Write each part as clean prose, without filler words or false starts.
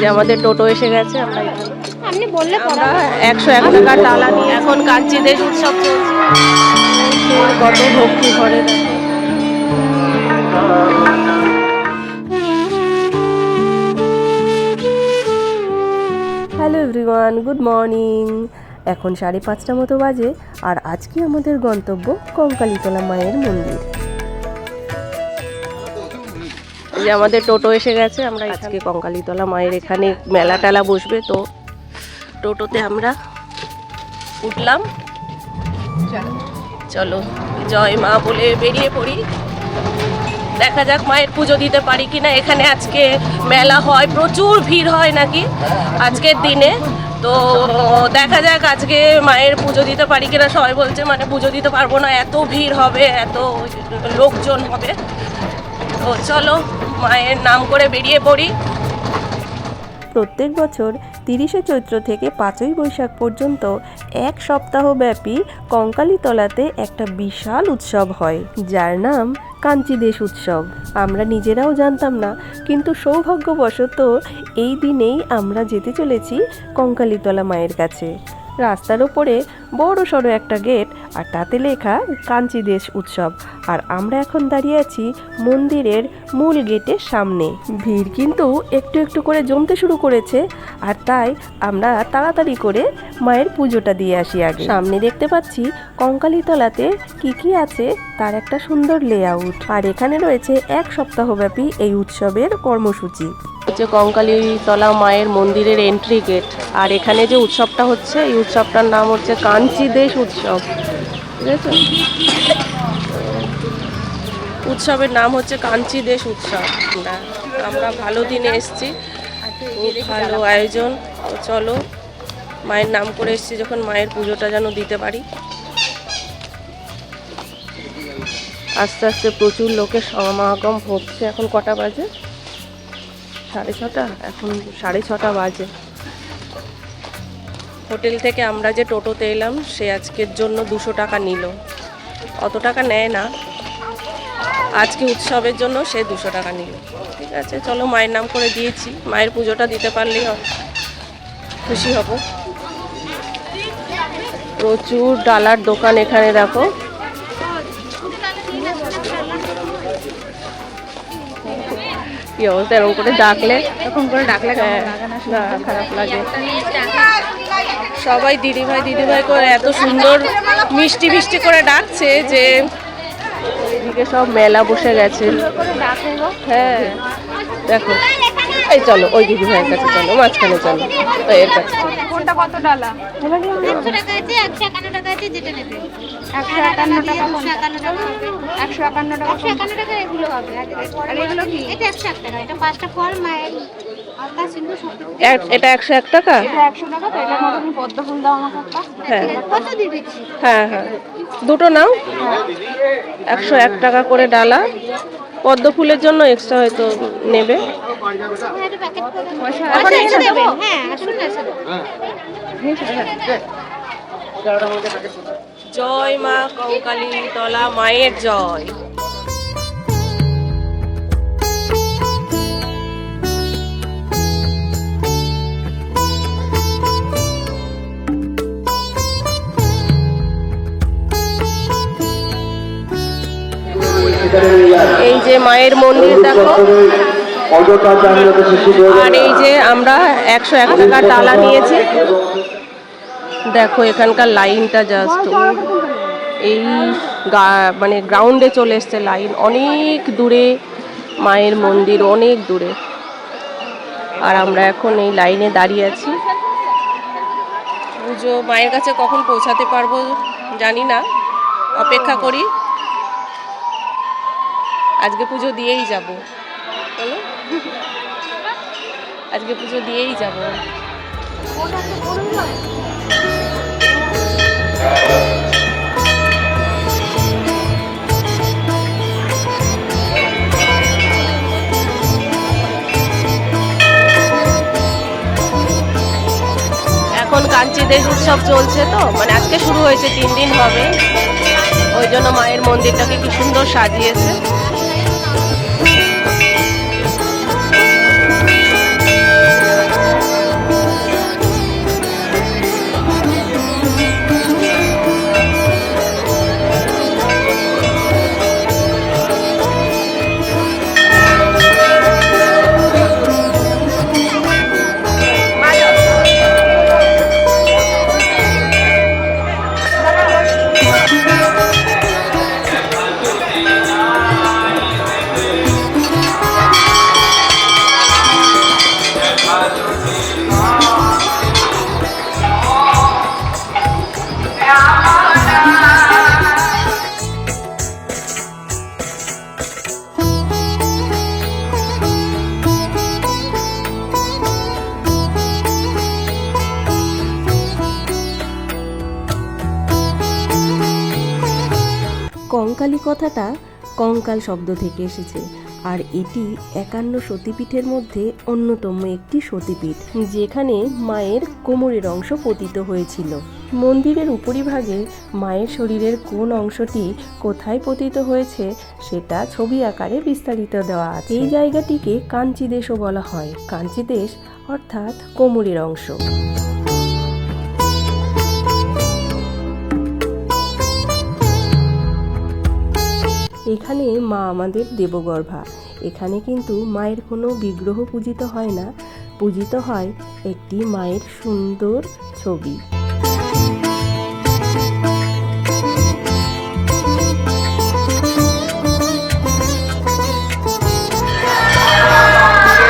যে আমাদের টোটো এসে গেছে। আমরা 101 টাকার ডালা নিয়ে এখন কাঞ্চি দেশ উৎসব চলছে। কত ভক্তি ভরে দেখো। Hello everyone, good morning. এখন 5:30 মতো বাজে আর আজকে আমাদের গন্তব্য কঙ্কালীতলা মায়ের মন্দির। যে আমাদের টোটো এসে গেছে। আমরা আজকে কঙ্কালীতলা মায়ের এখানে মেলা টেলা বসবে, তো টোটোতে আমরা উঠলাম। চলো জয় মা বলে বেরিয়ে পড়ি। দেখা যাক মায়ের পুজো দিতে পারি কিনা। এখানে আজকে মেলা হয়, প্রচুর ভিড় হয় নাকি আজকের দিনে। তো দেখা যাক আজকে মায়ের পুজো দিতে পারি কিনা। সবাই বলছে মানে পুজো দিতে পারবো না, এত ভিড় হবে, এত লোকজন হবে। তো চলো মায়ের নাম করে বেরিয়ে পড়ি। প্রত্যেক বছর 30শে চৈত্র থেকে 5ই বৈশাখ পর্যন্ত এক সপ্তাহ ব্যাপী কঙ্কালীতলাতে একটা বিশাল উৎসব হয়, যার নাম কাঞ্চি দেশ উৎসব। আমরা নিজেরাও জানতাম না, কিন্তু সৌভাগ্যবশত এই দিনেই আমরা যেতে চলেছি কঙ্কালীতলা মায়ের কাছে। রাস্তার ওপরে বড় সড়ো একটা গেট, আর তাতে লেখা কাঞ্চি দেশ উৎসব। আর আমরা এখন দাঁড়িয়ে আছি মন্দিরের মূল গেটের সামনে। ভিড় কিন্তু একটু একটু করে জমতে শুরু করেছে, আর তাই আমরা তাড়াতাড়ি করে মায়ের পুজোটা দিয়ে আসি আগে। সামনে দেখতে পাচ্ছি কঙ্কালীতলাতে কি আছে তার একটা সুন্দর লেআউট। আর এখানে রয়েছে এক সপ্তাহব্যাপী এই উৎসবের কর্মসূচি। হচ্ছে কঙ্কালীতলা মায়ের মন্দিরের এন্ট্রি গেট। আর এখানে যে উৎসবটা হচ্ছে, এই উৎসবটার নাম হচ্ছে কাঞ্চি দেশ উৎসব। বুঝেছো? উৎসবের নাম হচ্ছে কাঞ্চি দেশ উৎসব। আমরা ভালো দিনে এসেছি, খুব ভালো আয়োজন। চলো মায়ের নাম করে এসেছি যখন, মায়ের পুজোটা যেন দিতে পারি। আস্তে আস্তে প্রচুর লোকের সমাগম হচ্ছে। এখন কটা বাজে? 6:30। এখন 6:30 বাজে। হোটেল থেকে আমরা যে টোটোতে এলাম, সে আজকের জন্য 200 টাকা নিল। অত টাকা নেয় না, আজকে উৎসবের জন্য সে 200 টাকা নিল। ঠিক আছে, চলো মায়ের নাম করে দিয়েছি, মায়ের পুজোটা দিতে পারলেই খুশি হব। প্রচুর ডালার দোকান এখানে দেখো। কি অবস্থা, এরকম করে ডাকলে খারাপ লাগে। সবাই দিদিভাই দিদিভাই করে এত সুন্দর মিষ্টি মিষ্টি করে ডাকছে যে এদিকে সব মেলা বসে গেছে। হ্যাঁ দেখো, এই চলো ওই দিদিভাইয়ের কাছে চলো, মাঝখানে চলো, এর কাছে চলো। কোনটা কত ডালা? 100 টাকা আছে, 151 টাকা আছে, যেটা নেবে। 151 টাকা, 151 টাকা হবে। 151 টাকা, 151 টাকা এগুলো হবে। আর এগুলো কি? এটা 101 টাকা। এটা 5টা ফল মায়ের আলতা সিন্ধু সব। এটা 101 টাকা? এটা 100 টাকা। তো এটার মধ্যে তুমি পদ্ম ফুল দাও আমাকে একটা। হ্যাঁ, কত দিয়ে দিচ্ছি? হ্যাঁ হ্যাঁ, দুটো নাও। 101 টাকা করে ডালা। পদ্ম ফুলের জন্য এক্সট্রা হয়তো নেবে। জয় মা কঙ্কালীতলা মায়ের জয়। এই যে মায়ের মন্দির দেখো। আর এই যে আমরা 101 টাকার ডালা নিয়েছি। দেখো এখানকার লাইনটা জাস্ট এই মানে গ্রাউন্ডে চলে এসছে লাইন। অনেক দূরে মায়ের মন্দির, অনেক দূরে। আর আমরা এখন এই লাইনে দাঁড়িয়ে আছি। পুজো মায়ের কাছে কখন পৌঁছাতে পারবো জানি না, অপেক্ষা করি। আজকে পুজো দিয়েই যাব, চলো আজকে পুজো দিয়েই যাব। এখন কাঞ্চি দেশ উৎসব চলছে, তো মানে আজকে শুরু হয়েছে, 3 দিন হবে। ওই জন্য মায়ের মন্দিরটাকে কি সুন্দর সাজিয়েছে। কঙ্কালী কথাটা কঙ্কাল শব্দ থেকে এসেছে, আর এটি 51 সতীপীঠের মধ্যে অন্যতম একটি সতীপীঠ, যেখানে মায়ের কোমরের অংশ পতিত হয়েছিল। মন্দিরের উপরিভাগে মায়ের শরীরের কোন অংশটি কোথায় পতিত হয়েছে সেটা ছবি আকারে বিস্তারিত দেওয়া আছে। এই জায়গাটিকে কাঞ্চি দেশও বলা হয়। কাঞ্চি দেশ অর্থাৎ কোমরের অংশ। এখানে মা আমাদের দেবগর্ভা। এখানে কিন্তু মায়ের কোনো বিগ্রহ পূজিত হয় না, পূজিত হয় একটি মায়ের সুন্দর ছবি।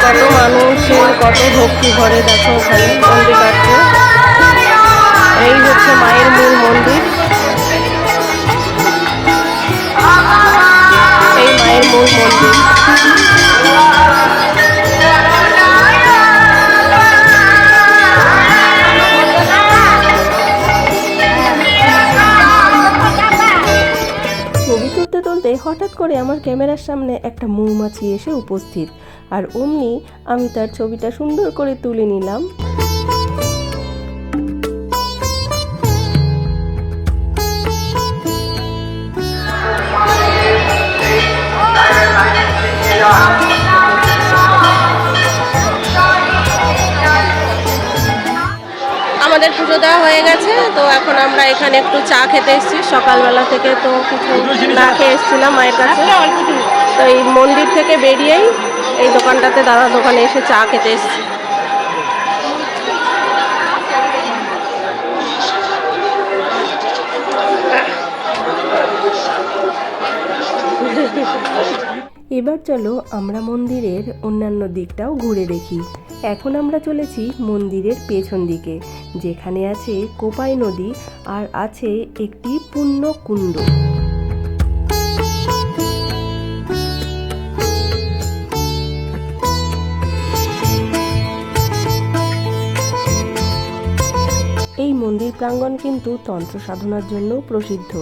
কত মানুষের কত ভক্তি ভরে দেখো ওখানে মন্দির কাটছে। এই হচ্ছে মায়ের মূল মন্দির। এই মায়ের মূল মন্দির। ছবি তুলতে তুলতে হঠাৎ করে আমার ক্যামেরার সামনে একটা মৌমাছি এসে উপস্থিত, আর অমনি আমি তার ছবিটা সুন্দর করে তুলে নিলাম। আমাদের পুজো দেওয়া হয়ে গেছে, তো এখন আমরা এখানে একটু চা খেতে এসেছি। সকালবেলা থেকে তো কিছু না খেয়ে এসেছিলাম মায়ের কাছে, তো এই মন্দির থেকে বেরিয়েই এই দোকানটাতে দাদা দোকানে এসে চা খেতে এসেছি। এবার চলো আমরা মন্দিরের অন্যান্য দিকটাও ঘুরে দেখি। এখন আমরা চলেছি মন্দিরের পেছন দিকে, যেখানে আছে কোপাই নদী আর আছে একটি পুণ্য কুণ্ড। এই মন্দির প্রাঙ্গণ কিন্তু তন্ত্র সাধনার জন্য প্রসিদ্ধ।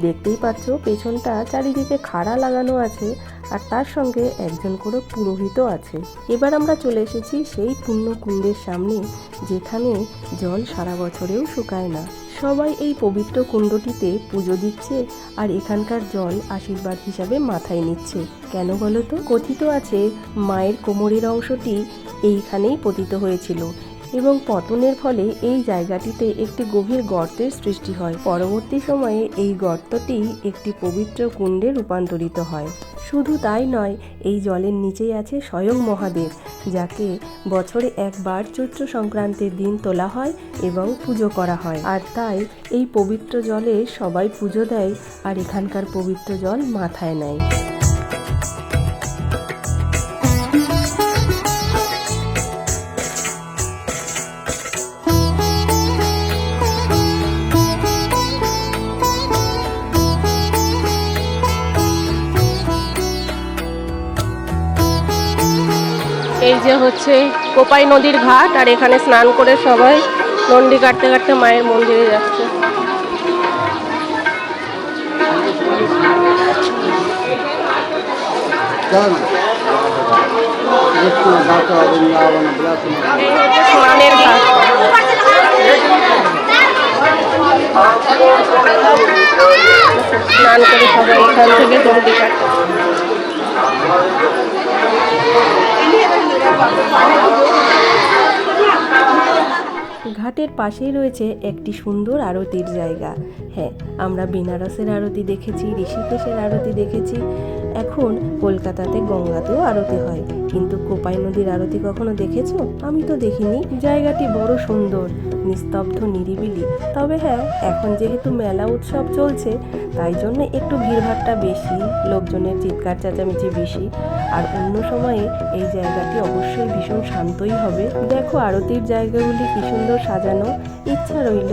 দেখতেই পাচ্ছ পেছনটা চারিদিকে খাড়া লাগানো আছে, আর তার সঙ্গে একজন করে পুরোহিতও আছে। এবার আমরা চলে এসেছি সেই পুণ্য কুণ্ডের সামনে, যেখানে জল সারা বছরেও শুকায় না। সবাই এই পবিত্র কুণ্ডটিতে পুজো দিচ্ছে, আর এখানকার জল আশীর্বাদ হিসাবে মাথায় নিচ্ছে। কেন বলো তো? কথিত আছে মায়ের কোমরের অংশটি এইখানেই পতিত হয়েছিল, এবং পতনের ফলে এই জায়গাটিতে একটি গভীর গর্তের সৃষ্টি হয়। পরবর্তী সময়ে এই গর্তটি একটি পবিত্র কুণ্ডে রূপান্তরিত হয়। শুধু তাই নয়, এই জলের নিচেই আছে স্বয়ং মহাদেব, যাকে বছরে একবার চৈত্র সংক্রান্তির দিন তোলা হয় এবং পুজো করা হয়। আর তাই এই পবিত্র জলে সবাই পুজো দেয়, আর এখানকার পবিত্র জল মাথায় নেয়। এই যে হচ্ছে কোপাই নদীর ঘাট, আর এখানে স্নান করে সবাই নন্দী কাটতে কাটতে মায়ের মন্দিরে যাচ্ছে। এই হচ্ছে স্নানের ঘাট। স্নান করে সবাই এখান থেকে নন্দী কাটতে। ঘাটের পাশেই রয়েছে একটি সুন্দর আরতির জায়গা। হ্যাঁ, আমরা বেনারসের আরতি দেখেছি, ঋষিকেশের আরতি দেখেছি, এখন কলকাতাতে গঙ্গাতেও আরতি হয়, কিন্তু কোপাই নদীর আরতি কখনো দেখেছো? আমি তো দেখিনি। জায়গাটি বড় সুন্দর, নিস্তব্ধ, নিরিবিলি। তবে হ্যাঁ, এখন যেহেতু মেলা উৎসব চলছে তাই জন্য একটু ভিড়ভাড়টা বেশি, লোকজনের চিৎকার চেঁচামেচি বেশি। আর অন্য সময়ে এই জায়গাটি অবশ্যই ভীষণ শান্তই হবে। দেখো আরতির জায়গাগুলি কি সুন্দর সাজানো। ইচ্ছা রইল,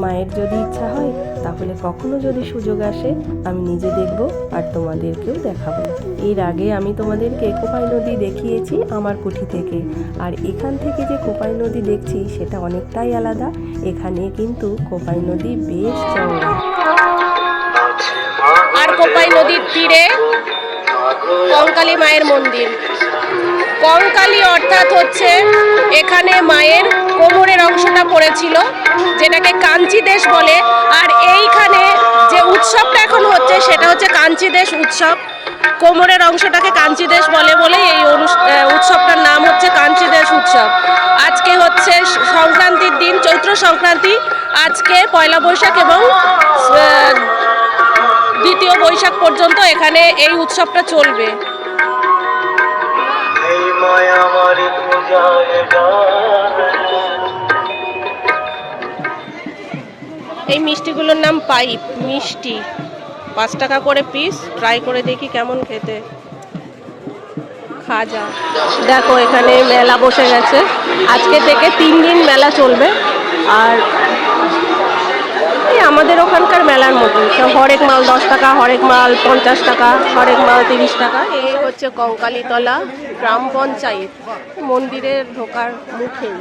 মায়ের যদি ইচ্ছা হয় তাহলে কখনো যদি সুযোগ আসে আমি নিজে দেখব আর তোমাদেরকেও দেখাবো। এর আগে আমি তোমাদেরকে কোপাই নদী দেখিয়েছি আমার কুঠি থেকে, আর এখান থেকে যে কোপাই নদী দেখছি সেটা অনেকটাই আলাদা। এখানে কিন্তু কোপাই নদী বেশ চওড়া। আর কোপাই নদীর তীরে কঙ্কালী মায়ের মন্দির। কঙ্কালী অর্থাৎ হচ্ছে এখানে মায়ের কোমরের অংশটা পড়েছিল, যেটাকে কাঞ্চি দেশ বলে। আর এইখানে যে উৎসবটা এখন হচ্ছে সেটা হচ্ছে কাঞ্চি দেশ উৎসব। কোমরের অংশটাকে কাঞ্চি দেশ বলে বলে এই উৎসবটার নাম হচ্ছে কাঞ্চি দেশ উৎসব। আজকে হচ্ছে সংক্রান্তির দিন, চৈত্র সংক্রান্তি। আজকে পয়লা বৈশাখ এবং দ্বিতীয় বৈশাখ পর্যন্ত এখানে এই উৎসবটা চলবে। এই মিষ্টিগুলোর নাম পাইপ মিষ্টি, 5 টাকা করে পিস। ট্রাই করে দেখি কেমন খেতে। খাজা, দেখো এখানে মেলা বসে গেছে। আজকে থেকে 3 দিন মেলা চলবে। আর এই আমাদের ওখানকার মেলার মতো, হরেক মাল 10 টাকা, হরেক মাল 50 টাকা, হরেক মাল 30 টাকা। এই হচ্ছে কঙ্কালীতলা গ্রাম পঞ্চায়েত মন্দিরের ঢোকার মুখেই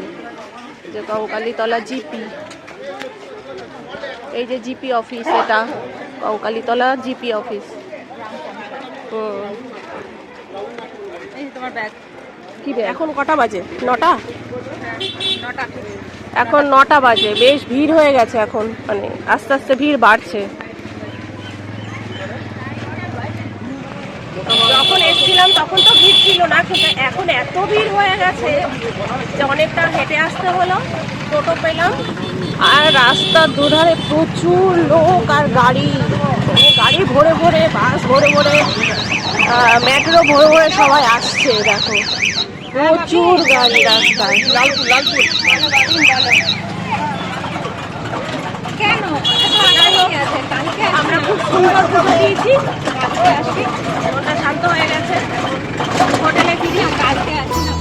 যে কঙ্কালীতলা জিপি। এই যে জিপি অফিস, এটা কঙ্কালীতলা জিপি অফিস। তোমার ব্যাগ কি ব্যাগ? এখন কটা বাজে? 9টা। এখন 9টা বাজে। বেশ ভিড় হয়ে গেছে এখন, মানে আস্তে আস্তে ভিড় বাড়ছে। যখন এসেছিলাম তখন তো ভিড় ছিল না, কিন্তু এখন এত ভিড় হয়ে গেছে যে অনেকটা হেঁটে আসতে হলো। টোটো পেলাম, আর রাস্তার দুধারে প্রচুর লোক আর গাড়ি, গাড়ি ভরে ভরে, বাস ভরে ভরে, মেট্রো ভরে ভরে সবাই আসছে। দেখো প্রচুর গাড়ি রাস্তায়। আমরা খুব সুন্দর পুজো দিয়েছি, মনটা শান্ত হয়ে গেছে। হোটেলে ফিরি, কালকে আছি না।